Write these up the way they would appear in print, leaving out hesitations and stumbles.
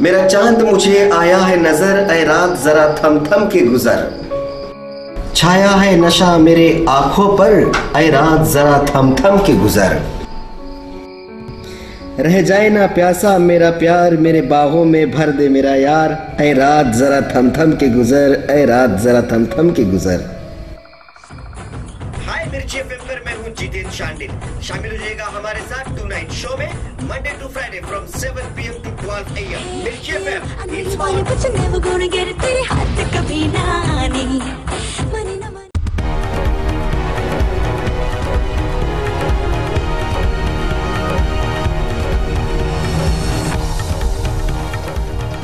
मेरा चांद मुझे आया है नजर, ऐ रात जरा थम थम के गुजर। छाया है नशा मेरे आंखों पर, ऐ रात जरा थम थम के गुजर। रह जाए ना प्यासा मेरा प्यार, मेरे बाहों में भर दे मेरा यार, ऐ रात जरा थम थम के गुजर, ऐ रात जरा थम थम के गुजर। हाय मिर्ची एफएम पर मैं हूँ जितेंद्र शांडिल। शामिल हो जाएगा हमारे साथ टू नाइट शो में Monday to Friday from 7 PM to 12 AM। Mirchi FM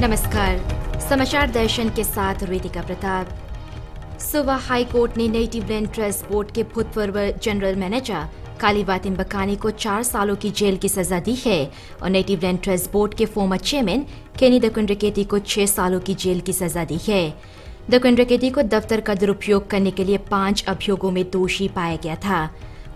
नमस्कार, समाचार दर्शन के साथ रितिका प्रताप। सुबह हाई कोर्ट ने नेटिव लैंड ट्रस्ट बोर्ड के भूतपूर्व जनरल मैनेजर कालीवातिन बकानी को 4 सालों की जेल की सजा दी है और नेटिव लैंड ट्रस्ट बोर्ड के फॉर्मर चेयरमैन केनी दकुंड्रकेटी को 6 सालों की जेल की सजा दी है। दकुंड्रकेटी को दफ्तर का दुरुपयोग करने के लिए 5 अभियोगों में दोषी पाया गया था।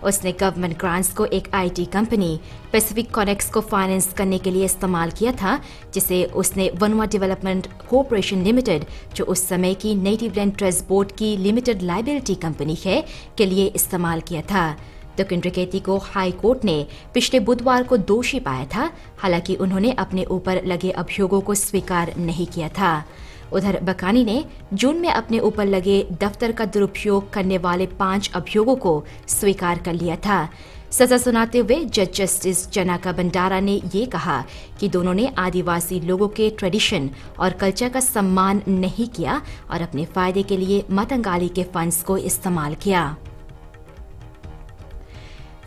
उसने गवर्नमेंट ग्रांट्स को एक IT कंपनी पैसिफिक कनेक्ट्स को फाइनेंस करने के लिए इस्तेमाल किया था, जिसे उसने वनवा डेवलपमेंट कॉर्पोरेशन लिमिटेड, जो उस समय की नेटिव लैंड ट्रस्ट बोर्ड की लिमिटेड लायबिलिटी कंपनी है, के लिए इस्तेमाल किया था। दकुंड्रकेटी को हाई कोर्ट ने पिछले बुधवार को दोषी पाया था, हालांकि उन्होंने अपने ऊपर लगे अभियोगों को स्वीकार नहीं किया था। उधर बकानी ने जून में अपने ऊपर लगे दफ्तर का दुरुपयोग करने वाले 5 अभियोगों को स्वीकार कर लिया था। सजा सुनाते हुए जज जस्टिस जनाका भंडारा ने ये कहा कि दोनों ने आदिवासी लोगों के ट्रेडिशन और कल्चर का सम्मान नहीं किया और अपने फायदे के लिए मतंगाली के फंड्स को इस्तेमाल किया।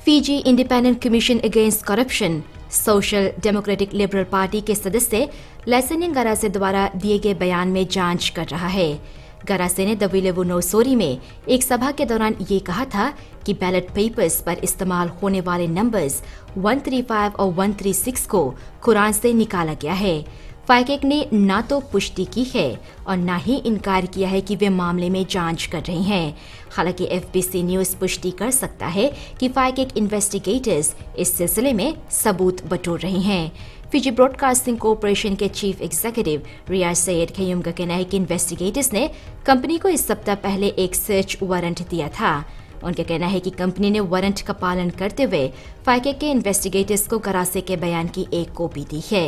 Fiji independent commission against corruption social democratic liberal party के सदस्य लेसनिंग गरासे द्वारा दिए गए बयान में जांच कर रहा है। गरासे ने दविलेवु नोसोरी में एक सभा के दौरान ये कहा था कि बैलेट पेपर्स पर इस्तेमाल होने वाले नंबर्स 135 और 136 को कुरान से निकाला गया है। फाइकेक ने ना तो पुष्टि की है और ना ही इनकार किया है कि वे मामले में जांच कर रहे हैं। हालांकि FBC न्यूज़ पुष्टि कर सकता है कि फाइकेक इन्वेस्टिगेटर्स इस सिलसिले में सबूत बटोर रहे हैं। फिजी ब्रॉडकास्टिंग कॉर्पोरेशन के चीफ एग्जीक्यूटिव रियाज सैयद खयूम का कहना है कि इन्वेस्टिगेटर्स ने कंपनी को इस सप्ताह पहले एक सर्च वारंट दिया था। उनका कहना है कि कंपनी ने वारंट का पालन करते हुए फाइकेक के इन्वेस्टिगेटर्स को गरासे के बयान की एक कॉपी दी है।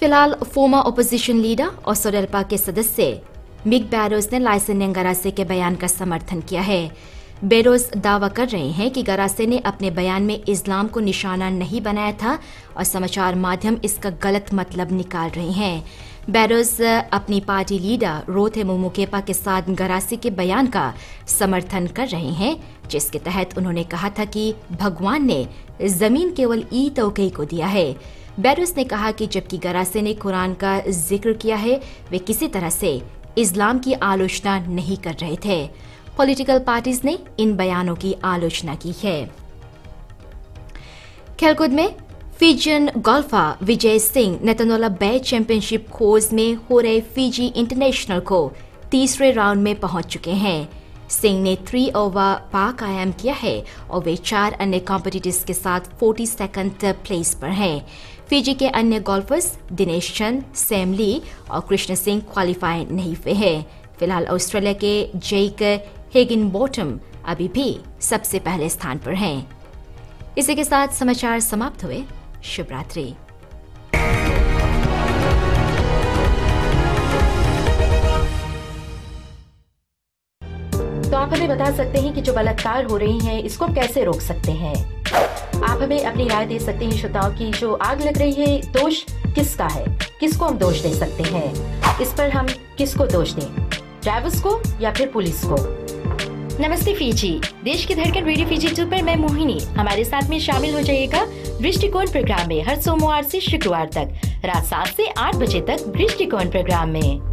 फिलहाल फॉर्मर ओपोजिशन लीडर और सोडेल्पा के सदस्य मिक बैरोज ने लाइसेंस गरासे के बयान का समर्थन किया है। बैरोज दावा कर रहे हैं कि गरासे ने अपने बयान में इस्लाम को निशाना नहीं बनाया था और समाचार माध्यम इसका गलत मतलब निकाल रहे हैं। बैरोज अपनी पार्टी लीडर रोथे मोमुकेपा के साथ गरासे के बयान का समर्थन कर रहे हैं, जिसके तहत उन्होंने कहा था कि भगवान ने जमीन केवल ई-तौक़ई को दिया है। बैरोज ने कहा कि जबकि गरासे ने कुरान का जिक्र किया है, वे किसी तरह से इस्लाम की आलोचना नहीं कर रहे थे। पॉलिटिकल पार्टीज ने इन बयानों की आलोचना की है। खेलकूद में फिजियन गोल्फर विजय सिंह नेतनोला बे चैंपियनशिप कोर्स में हो रहे फिजी इंटरनेशनल को तीसरे राउंड में पहुंच चुके हैं। सिंह ने 3 ओवर पार कायम किया है और वे 4 अन्य कॉम्पिटिटर्स के साथ 42nd प्लेस पर हैं। फिजी के अन्य गोल्फर्स दिनेश चंद, सैम ली और कृष्ण सिंह क्वालिफाई नहीं हुए हैं। फिलहाल ऑस्ट्रेलिया के जेक हिगिनबॉटम अभी भी सबसे पहले स्थान पर हैं। इसी के साथ समाचार समाप्त हुए। शुभ रात्रि। तो आप हमें बता सकते हैं कि जो बलात्कार हो रही हैं, इसको हम कैसे रोक सकते हैं? आप हमें अपनी राय दे सकते हैं श्रोताओं की जो आग लग रही है, दोष किसका है, किसको हम दोष दे सकते हैं, इस पर हम किसको दोष दें, ड्राइवर्स को या फिर पुलिस को? नमस्ते फीजी, देश की धड़कन रेडियो फीजी 2 पर मैं मोहिनी। हमारे साथ में शामिल हो जाइएगा दृष्टिकोण प्रोग्राम में हर सोमवार से शुक्रवार तक रात 7 से 8 बजे तक दृष्टिकोण प्रोग्राम में।